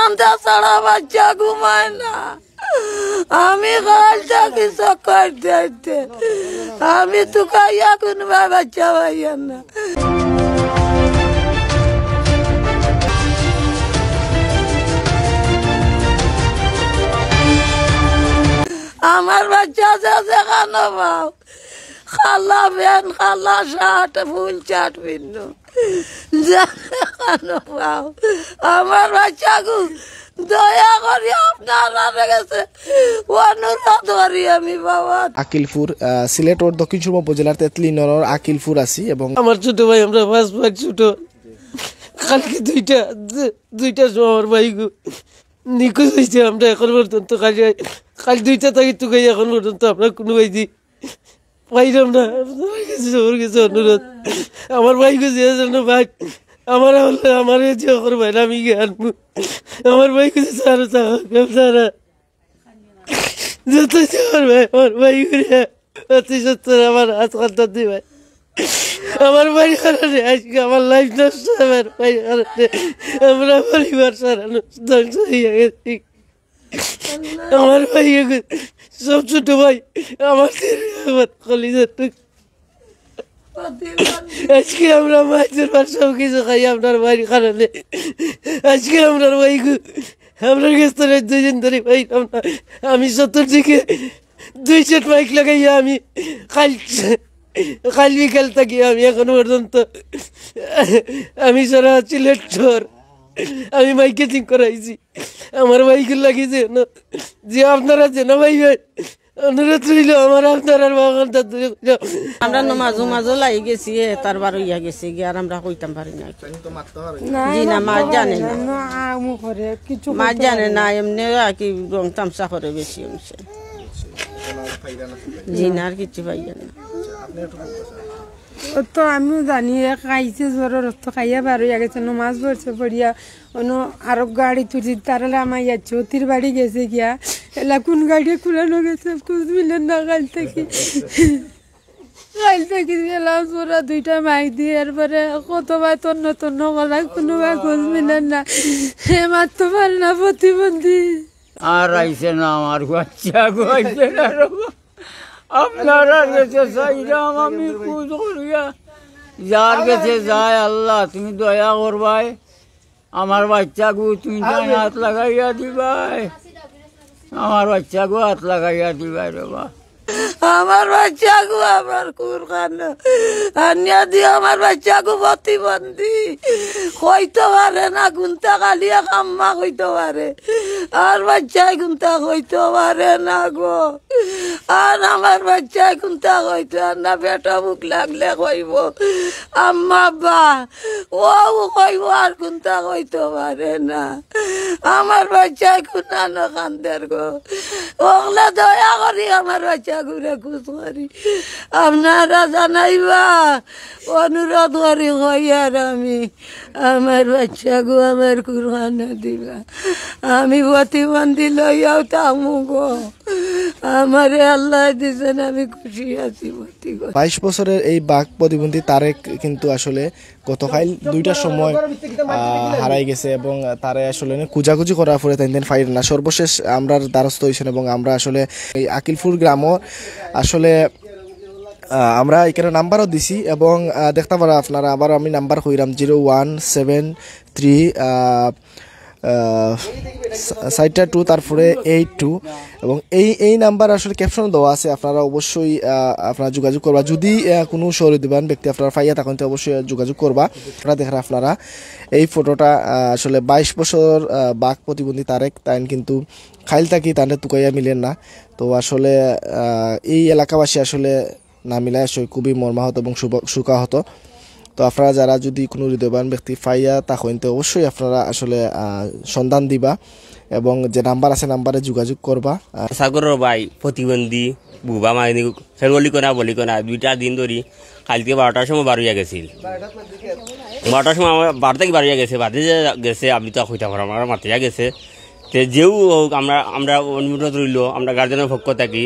সন্ধ্যা ছাড়া বাচ্চা ঘুমায় না। আমি কাল থাকি চক্কর দিতে, আমি তো খাইয়া কোনবা বাচ্চা পাইয়া না। আমার বাচ্চা যেখানে পাও খালা বেন খালা শার্ট ফুল চাট ভিন্ন যেখানে পাও আমার বাচ্চাকে দয়া করি আপনারা কাছে অনুরোধ করি আমি বাবা। আকিলপুর সিলেটর দক্ষিণ সুরমা উপজেলার তেতলি নগর আকিলপুর আছি এবং আমার ছোট ভাই আমরা 5 ভাই ছোট। কালকে দুইটা সময় আমার ভাই নিখোঁজ হয়েছে। আমরা এখন পর্যন্ত কাল 2টা তারিখ তো গাই এখন পর্যন্ত আমরা কোনো ভাই পাইলাম না। ওর কাছে অনুরোধ আমার ভাই খুঁজে ভাই আমার আমার ভাই আমি আনবো। আমার ভাই খুঁজে সারা সারা যত ভাই আমার ভাই ঘুরে অতি সত্তর আমার আজকাল দি ভাই আমার ভাই কারণে আজকে আমার লাইফ নষ্ট আমার ভাই কারণে আমরা পরিবার সারা ধ্বংস হয়ে গেছি। আমার ভাই সব ছোট ভাই আমার আজকে আমরা মাছের ভাত সব কিছু খাই আপনার বাড়ির কারণে। আজকে আপনার ভাই আপনার কাছ থেকে 2 দিন ধরে পাইলাম না। আমি 70 দিকে 2 সেট মাইক লাগাইয়া আমি কাল বিকাল থাকি আমি এখন পর্যন্ত আমি সারা সিলেট শহর আমি মাইকেটিং করাইছি। আমার ভাইগুলো লাগিয়েছে যে আপনারা যেন ভাই অনুরোধ রইল আমার আপনার আমরা নমাজও লাগি গেছি তারবার ইয়া গেছি গিয়ে আর আমরা কইতাম পারি না। জি না মা জানে না, মা জানে না এমনি কি রং তামসা করে বেশি অংশে। জি না আর কিছু পাইয়া না। তো আমিও জানি খাইছে জ্বরের রক্ত খাইয়া বার হইয়া গেছে নমাজ পড়ছে পড়িয়া অন্য আরো গাড়ি তুলছি তারালে আমার যাচ্ছে অতির বাড়ি গেছে গিয়া এলা কোন গাড়ি খুলানো গেছে খোঁজ মিলেন না। কাল থেকে গেলাম ওরা 2টা মাইক দিয়ে এরপরে কতবার তন্ন গলা কোনোবার খোঁজ মিলেন না। হে মারতে পারে না প্রতিবন্ধী আর আইসে না আমার বাচ্চা আইসে না। আপনারা গেছে চাইলাম আমি খুঁজ করিয়া যার গেছে যায় আল্লাহ তুমি দয়া করবাই আমার বাচ্চাগু তুমি হাত লাগাইয়া দিবাই আমার বাচ্চাগু হাত লাগাইয়া দিবাই রবা। আমার বাচ্চাগু আমার কুরখান আনিয়া দিয়ে আমার বাচ্চাগু প্রতিবন্ধী হইতে পারে না, গুন্তা কালিয়া কাম্মা হইতে পারে আর বাচ্চাই গুন্তা হইতে পারে না গো। আর আমার বাচ্চাই গুন্তা হইতে না, পেটা বুক লাগলে কইব আম্মা বা ও কইব আর গুন্তা হইতে পারে না। আমার বাচ্চাই কুনানো কান্দের গো। ওগুলা দয়া করি আমার বাচ্চা ঘুরে খুঁজ করি আপনারা জানাইবা অনুরোধ করি হইয়ার আমি আমার বাচ্চা গো আমার কুরবানা দিবা। আমি প্রতিবন্ধী লইয়াও তামু গো, আমারে আল্লাহ দিছেন আমি খুশি আছি। 22 বছরের এই বাঘ প্রতিবন্ধী তারেক কিন্তু আসলে গতকাল 2টার সময় হারাই গেছে এবং তারে আসলে খুঁজাখুঁজি করার পরে তাই ফাইল না সর্বশেষ আমরা দ্বারস্থ হয়েছেন এবং আমরা আসলে এই আকিলপুর গ্রামও আসলে আমরা এখানে নাম্বারও দিছি এবং দেখতে পারা আপনারা আবার আমি নাম্বার কইরাম 0173 সাইটটা 2 তারপরে 82 এবং এই নাম্বার আসলে ক্যাপশন দেওয়া আছে। আপনারা অবশ্যই আপনারা যোগাযোগ করবা যদি কোনো সহৃদয়বান ব্যক্তি আপনারা পাইয়া তখন তো অবশ্যই যোগাযোগ করবা। আপনারা দেখেন আপনারা এই ফটোটা আসলে 22 বছর বাঘ প্রতিবন্ধী তারেক তাই কিন্তু খাইল থাকি তাদের তুকাইয়া মিলেন না। তো আসলে এই এলাকাবাসী আসলে না মিলায় আসলে খুবই মর্মাহত এবং শোকাহত। তো আপনারা যারা যদি কোনো হৃদয়বান ব্যক্তি পাইয়া তখন তো অবশ্যই আপনারা আসলে সন্ধান দিবা এবং যে নাম্বার আছে নাম্বারে যোগাযোগ করবা। সাগরের ভাই প্রতিবন্ধী বুবা মাইনি বলি কোনা 2টা দিন ধরি কালকে 12টার সময় বার হইয়া গেছিল। 12টার সময় আমার 12 থেকে বার হইয়া গেছে, বাদে গেছে আমি তো হইতাম আমার মাতিয়া গেছে। তো যেও আমরা অনুরোধ রইল আমরা গার্জেনের পক্ষ থাকি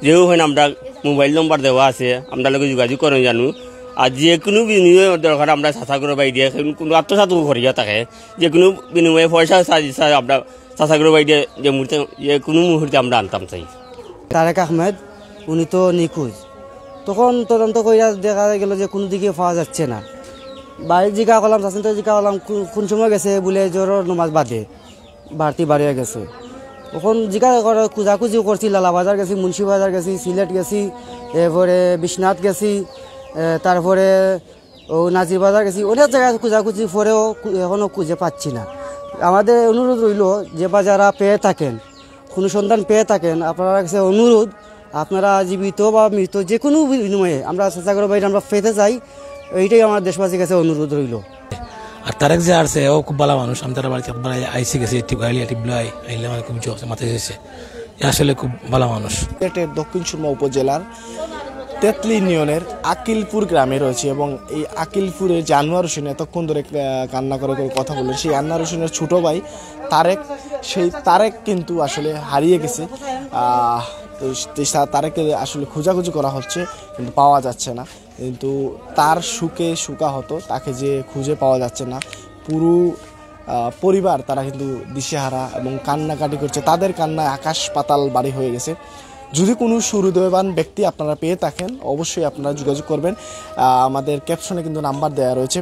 যেও হয় আমরা মোবাইল নম্বর দেওয়া আছে আমরা লোক যোগাযোগ করেন জানু আর যে কোনো বিনিময়ে দরকার আমরা চাচাগুলো বাই দিয়ে কোনো আত্মসাত করিয়া থাকে যে কোনো বিনিময়ে পয়সা আমরা চাচাগুলো বাই দিয়ে যে মুহূর্তে যে কোনো মুহূর্তে আমরা আনতাম চাই। তারেক আহমেদ উনি তো নিখোঁজ, তখন তদন্ত করিয়া দেখা গেল যে কোনো দিকে পাওয়া যাচ্ছে না। বাড়ির জিজ্ঞা করলাম, চাষিন তো জিজ্ঞা করলাম কোন সময় গেছে, বলে জোরের নমাজ বাদে বাড়তি বাড়িয়ে গেছে। তখন জিজ্ঞা করে খোঁজাখুঁজিও করছি, লালাবাজার গেছি, মুন্সিবাজার গেছি, সিলেট গেছি, এরপরে বিশ্বনাথ গেছি, তারপরে ও নাজির বাজার গেছি, অনেক জায়গায় খোঁজাখুঁজি পরেও এখনও খুঁজে পাচ্ছি না। আমাদের অনুরোধ রইল যে বা যারা পেয়ে থাকেন, কোনো সন্ধান পেয়ে থাকেন, আপনারা কাছে অনুরোধ, আপনারা জীবিত বা মৃত যে কোনো বিনিময়ে আমরা চেষ্টা বাইরে আমরা পেতে চাই, এইটাই আমার দেশবাসীর কাছে অনুরোধ রইল। আর তারেক যে আসছে ও খুব ভালো মানুষ, আমি তার বাড়িতে একবার আইসি গেছি, টিপলো আইলে আমার খুব জোর মাথায় এসেছে, আসলে খুব ভালো মানুষ। সিলেটের দক্ষিণ সুরমা উপজেলার তেতলি ইউনিয়নের আকিলপুর গ্রামে রয়েছে এবং এই আকিলপুরে যে আনোয়ার হোসেন এতক্ষণ ধরে কান্না করে কথা বললেন, সেই আনোয়ার হোসেনের ছোটো ভাই তারেক, সেই তারেক কিন্তু আসলে হারিয়ে গেছে। তো তারেককে আসলে খোঁজাখুঁজি করা হচ্ছে কিন্তু পাওয়া যাচ্ছে না, কিন্তু তার সুখে সুকাহত তাকে যে খুঁজে পাওয়া যাচ্ছে না। পুরো পরিবার তারা কিন্তু দিশেহারা এবং কান্নাকাটি করছে, তাদের কান্নায় আকাশ পাতাল বাড়ি হয়ে গেছে। যদি কোনো সুহৃদয়বান ব্যক্তি আপনারা পেয়ে থাকেন অবশ্যই আপনারা যোগাযোগ করবেন, আমাদের ক্যাপশনে কিন্তু নাম্বার দেওয়া রয়েছে।